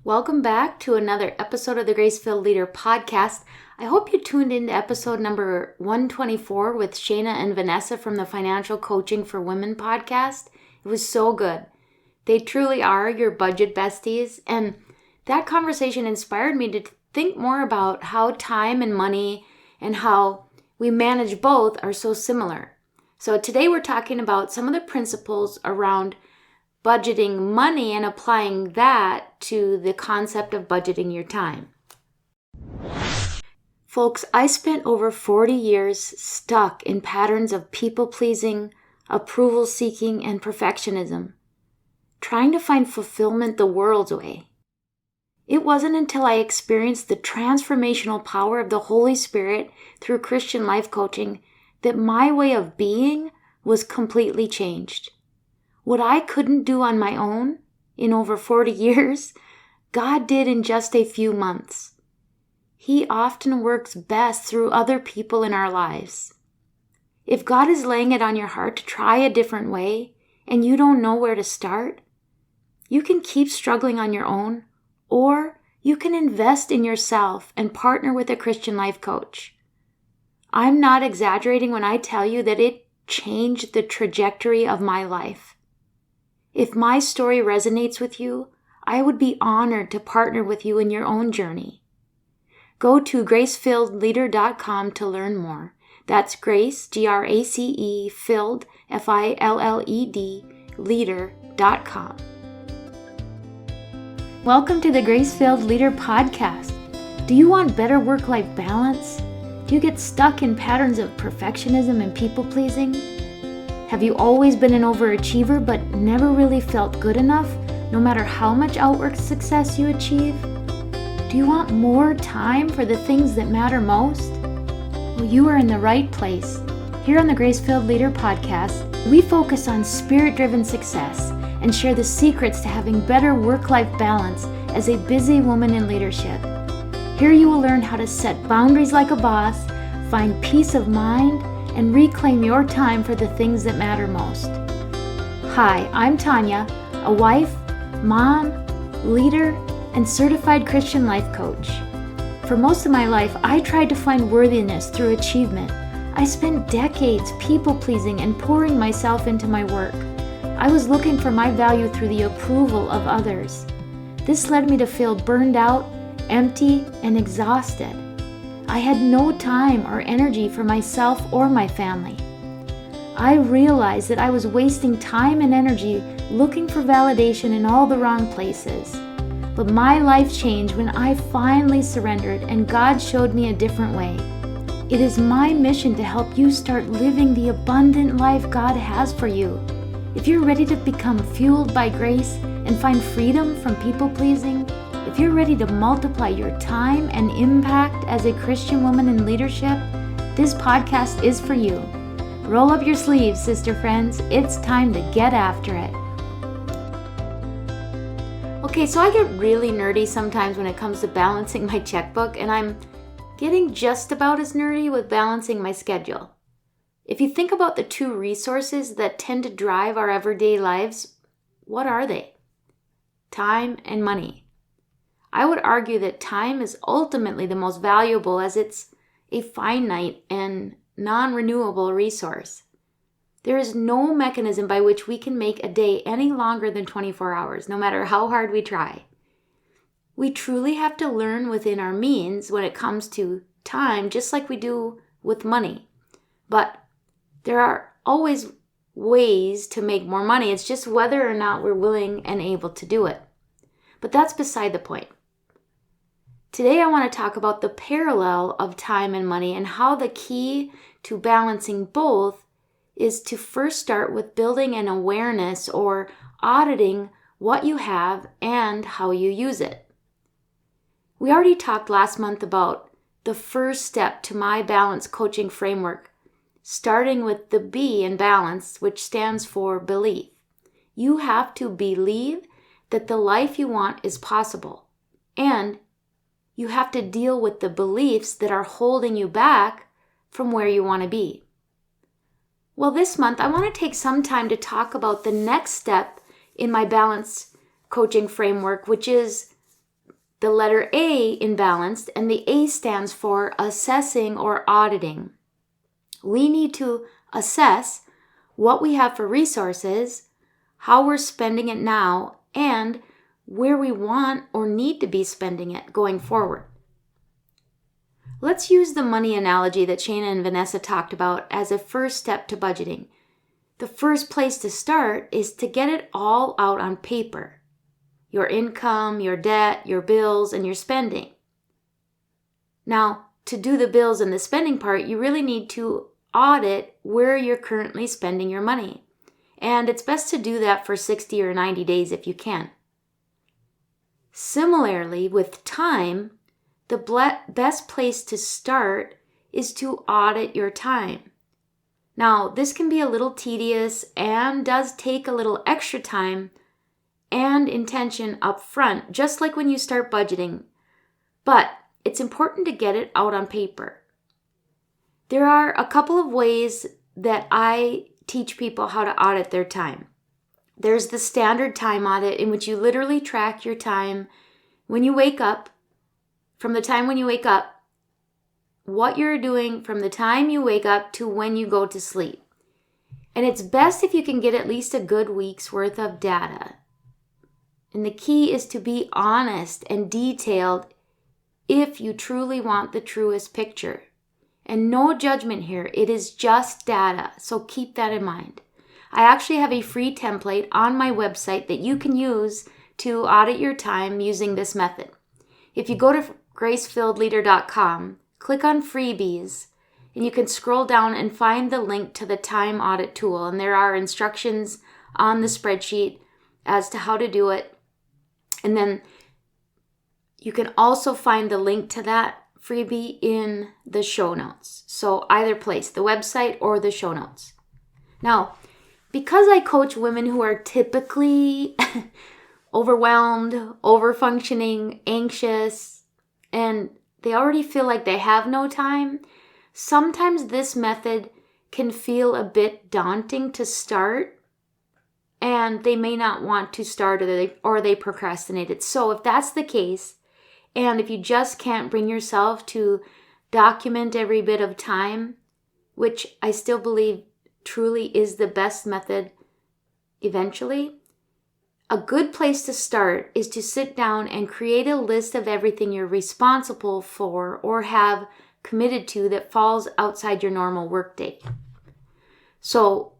Welcome back to another episode of the Grace-Filled Leader podcast. I hope you tuned into episode number 124 with Shayna and Vanessa from the Financial Coaching for Women podcast. It was so good. They truly are your budget besties, and that conversation inspired me to think more about how time and money and how we manage both are so similar. So today we're talking about some of the principles around budgeting money and applying that to the concept of budgeting your time. Folks, I spent over 40 years stuck in patterns of people-pleasing, approval-seeking, and perfectionism, trying to find fulfillment the world's way. It wasn't until I experienced the transformational power of the Holy Spirit through Christian life coaching that my way of being was completely changed. What I couldn't do on my own in over 40 years, God did in just a few months. He often works best through other people in our lives. If God is laying it on your heart to try a different way and you don't know where to start, you can keep struggling on your own, or you can invest in yourself and partner with a Christian life coach. I'm not exaggerating when I tell you that it changed the trajectory of my life. If my story resonates with you, I would be honored to partner with you in your own journey. Go to gracefilledleader.com to learn more. That's Grace, Grace, filled, Filled, leader.com. Welcome to the Grace-Filled Leader podcast. Do you want better work-life balance? Do you get stuck in patterns of perfectionism and people-pleasing? Have you always been an overachiever but never really felt good enough, no matter how much outward success you achieve? Do you want more time for the things that matter most? Well, you are in the right place. Here on the Grace-Filled Leader podcast, we focus on spirit-driven success and share the secrets to having better work-life balance as a busy woman in leadership. Here you will learn how to set boundaries like a boss, find peace of mind, and reclaim your time for the things that matter most. Hi, I'm Tanya, a wife, mom, leader, and certified Christian life coach. For most of my life, I tried to find worthiness through achievement. I spent decades people-pleasing and pouring myself into my work. I was looking for my value through the approval of others. This led me to feel burned out, empty, and exhausted. I had no time or energy for myself or my family. I realized that I was wasting time and energy looking for validation in all the wrong places. But my life changed when I finally surrendered and God showed me a different way. It is my mission to help you start living the abundant life God has for you. If you're ready to become fueled by grace and find freedom from people-pleasing, if you're ready to multiply your time and impact as a Christian woman in leadership, this podcast is for you. Roll up your sleeves, sister friends. It's time to get after it. Okay, so I get really nerdy sometimes when it comes to balancing my checkbook, and I'm getting just about as nerdy with balancing my schedule. If you think about the two resources that tend to drive our everyday lives, what are they? Time and money. I would argue that time is ultimately the most valuable as it's a finite and non-renewable resource. There is no mechanism by which we can make a day any longer than 24 hours, no matter how hard we try. We truly have to learn within our means when it comes to time, just like we do with money. But there are always ways to make more money. It's just whether or not we're willing and able to do it. But that's beside the point. Today I want to talk about the parallel of time and money and how the key to balancing both is to first start with building an awareness or auditing what you have and how you use it. We already talked last month about the first step to my balance coaching framework, starting with the B in balance, which stands for belief. You have to believe that the life you want is possible, and you have to deal with the beliefs that are holding you back from where you want to be. Well, this month I want to take some time to talk about the next step in my balance coaching framework, which is the letter A in balanced, and the A stands for assessing or auditing. We need to assess what we have for resources, how we're spending it now, and where we want or need to be spending it going forward. Let's use the money analogy that Shana and Vanessa talked about as a first step to budgeting. The first place to start is to get it all out on paper. Your income, your debt, your bills, and your spending. Now, to do the bills and the spending part, you really need to audit where you're currently spending your money. And it's best to do that for 60 or 90 days if you can. Similarly, with time, the best place to start is to audit your time. Now, this can be a little tedious and does take a little extra time and intention up front, just like when you start budgeting. But it's important to get it out on paper. There are a couple of ways that I teach people how to audit their time. There's the standard time audit, in which you literally track your time when you wake up, from the time when you wake up, what you're doing from the time you wake up to when you go to sleep. And it's best if you can get at least a good week's worth of data. And the key is to be honest and detailed if you truly want the truest picture. And no judgment here, it is just data, so keep that in mind. I actually have a free template on my website that you can use to audit your time using this method. If you go to gracefilledleader.com, click on freebies, and you can scroll down and find the link to the time audit tool. And there are instructions on the spreadsheet as to how to do it. And then you can also find the link to that freebie in the show notes. So either place, the website or the show notes. Now, because I coach women who are typically overwhelmed, overfunctioning, anxious, and they already feel like they have no time, sometimes this method can feel a bit daunting to start, and they may not want to start, or they procrastinated. So if that's the case, and if you just can't bring yourself to document every bit of time, which I still believe truly is the best method eventually, a good place to start is to sit down and create a list of everything you're responsible for or have committed to that falls outside your normal workday. So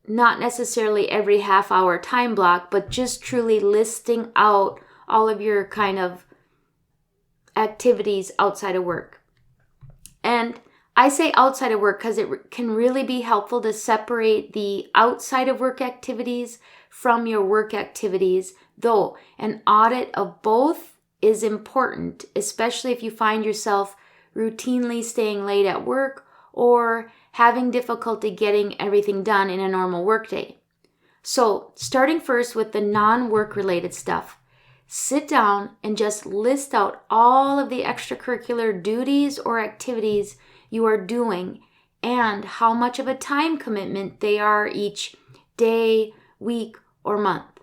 not necessarily every half-hour time block, but just truly listing out all of your kind of activities outside of work. And I say outside of work because it can really be helpful to separate the outside of work activities from your work activities, though an audit of both is important, especially if you find yourself routinely staying late at work or having difficulty getting everything done in a normal workday. So, starting first with the non-work related stuff, sit down and just list out all of the extracurricular duties or activities you are doing and how much of a time commitment they are each day, week, or month.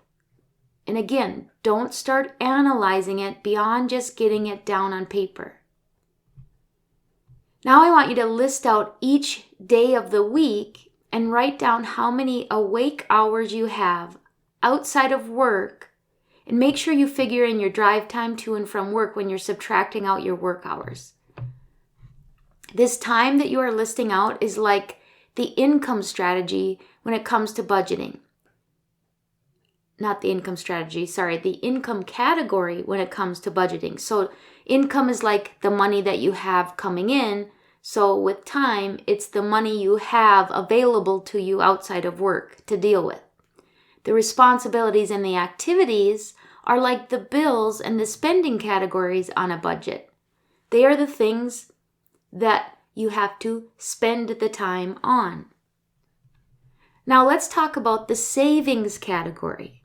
And again, don't start analyzing it beyond just getting it down on paper. Now I want you to list out each day of the week and write down how many awake hours you have outside of work, and make sure you figure in your drive time to and from work when you're subtracting out your work hours. This time that you are listing out is like the income strategy when it comes to budgeting. Not the income strategy, sorry, the income category when it comes to budgeting. So income is like the money that you have coming in. So with time, it's the money you have available to you outside of work to deal with. The responsibilities and the activities are like the bills and the spending categories on a budget. They are the things that you have to spend the time on. Now let's talk about the savings category.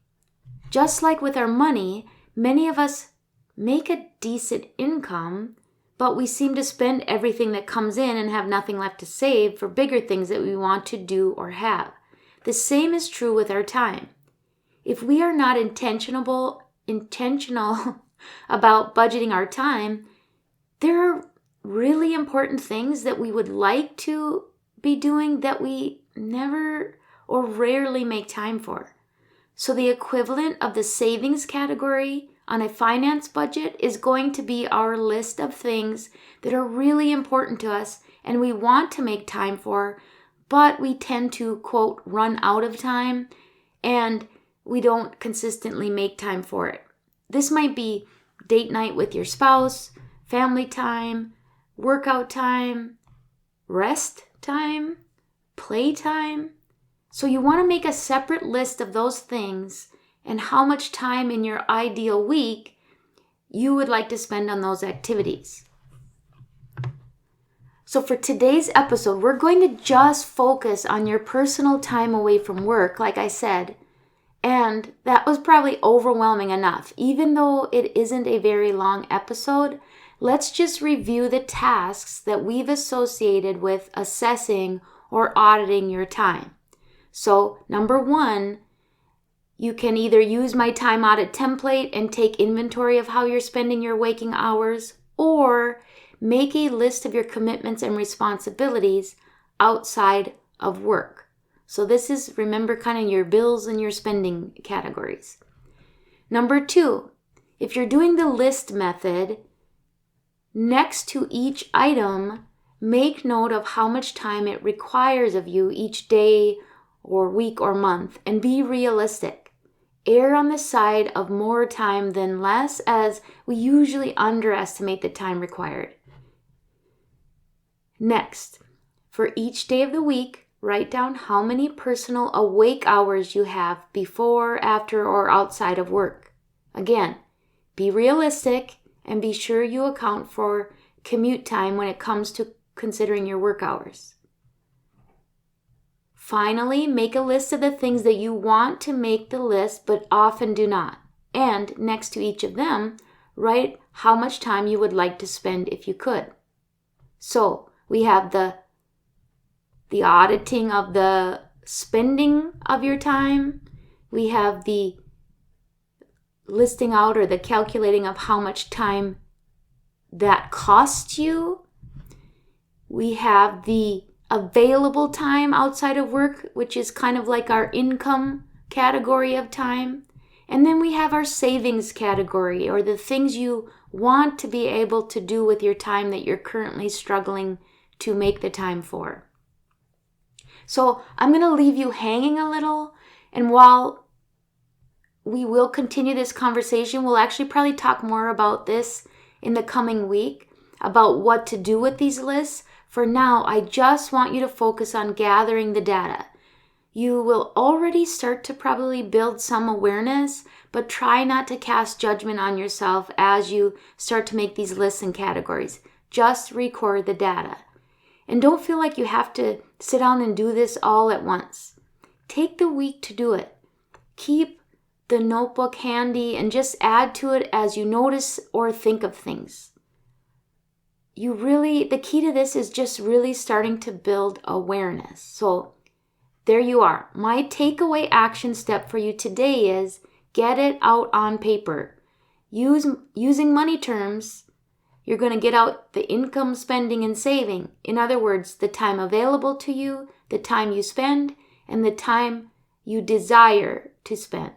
Just like with our money, many of us make a decent income, but we seem to spend everything that comes in and have nothing left to save for bigger things that we want to do or have. The same is true with our time. If we are not intentional about budgeting our time, there are really important things that we would like to be doing that we never or rarely make time for. So the equivalent of the savings category on a finance budget is going to be our list of things that are really important to us and we want to make time for, but we tend to, quote, run out of time and we don't consistently make time for it. This might be date night with your spouse, family time, workout time, rest time, play time. So you want to make a separate list of those things and how much time in your ideal week you would like to spend on those activities. So for today's episode, we're going to just focus on your personal time away from work, like I said. And that was probably overwhelming enough. Even though it isn't a very long episode, let's just review the tasks that we've associated with assessing or auditing your time. So, number 1, you can either use my time audit template and take inventory of how you're spending your waking hours, or make a list of your commitments and responsibilities outside of work. So this is, remember, kind of your bills and your spending categories. Number 2, if you're doing the list method, next to each item, make note of how much time it requires of you each day or week or month, and be realistic. Err on the side of more time than less, as we usually underestimate the time required. Next, for each day of the week, write down how many personal awake hours you have before, after, or outside of work. Again, be realistic and be sure you account for commute time when it comes to considering your work hours. Finally, make a list of the things that you want to make the list but often do not. And next to each of them, write how much time you would like to spend if you could. So we have the auditing of the spending of your time. We have the listing out or the calculating of how much time that costs you. We have the available time outside of work, which is kind of like our income category of time. And then we have our savings category, or the things you want to be able to do with your time that you're currently struggling to make the time for. So I'm going to leave you hanging a little, and while we will continue this conversation, we'll actually probably talk more about this in the coming week, about what to do with these lists. For now, I just want you to focus on gathering the data. You will already start to probably build some awareness, but try not to cast judgment on yourself as you start to make these lists and categories. Just record the data. And don't feel like you have to sit down and do this all at once. Take the week to do it. Keep the notebook handy and just add to it as you notice or think of things. The key to this is just really starting to build awareness. So there you are. My takeaway action step for you today is get it out on paper. Using money terms, you're going to get out the income, spending, and saving. In other words, the time available to you, the time you spend, and the time you desire to spend.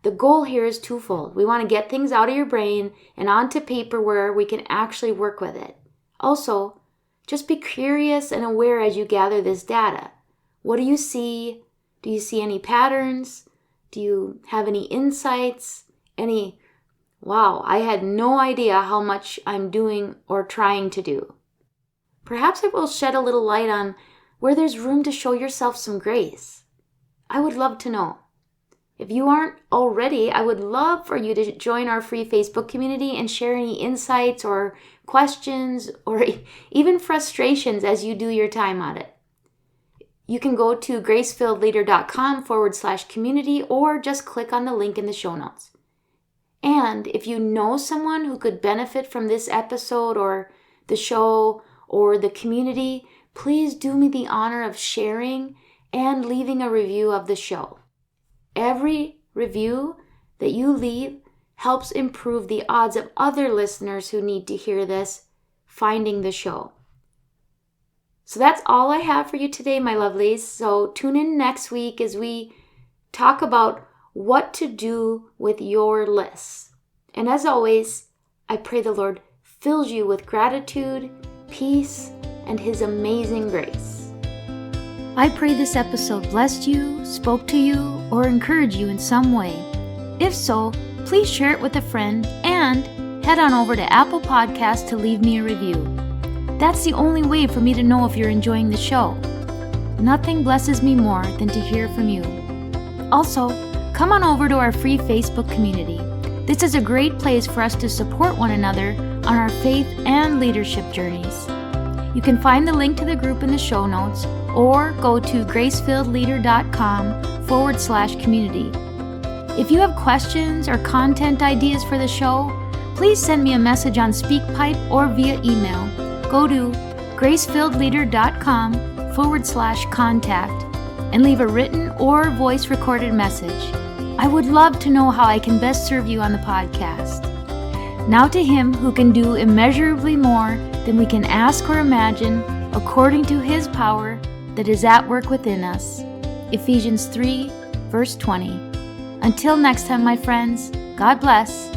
The goal here is twofold. We want to get things out of your brain and onto paper where we can actually work with it. Also, just be curious and aware as you gather this data. What do you see? Do you see any patterns? Do you have any insights? Wow, I had no idea how much I'm doing or trying to do. Perhaps it will shed a little light on where there's room to show yourself some grace. I would love to know. If you aren't already, I would love for you to join our free Facebook community and share any insights or questions or even frustrations as you do your time audit. You can go to gracefilledleader.com/community or just click on the link in the show notes. And if you know someone who could benefit from this episode or the show or the community, please do me the honor of sharing and leaving a review of the show. Every review that you leave helps improve the odds of other listeners who need to hear this finding the show. So that's all I have for you today, my lovelies. So tune in next week as we talk about what to do with your lists. And as always, I pray the Lord fills you with gratitude, peace, and His amazing grace. I pray this episode blessed you, spoke to you, or encouraged you in some way. If so, please share it with a friend and head on over to Apple Podcasts to leave me a review. That's the only way for me to know if you're enjoying the show. Nothing blesses me more than to hear from you. Also, come on over to our free Facebook community. This is a great place for us to support one another on our faith and leadership journeys. You can find the link to the group in the show notes or go to gracefilledleader.com/community. If you have questions or content ideas for the show, please send me a message on SpeakPipe or via email. Go to gracefilledleader.com/contact and leave a written or voice recorded message. I would love to know how I can best serve you on the podcast. Now to Him who can do immeasurably more than we can ask or imagine, according to His power that is at work within us. Ephesians 3, verse 20. Until next time, my friends, God bless.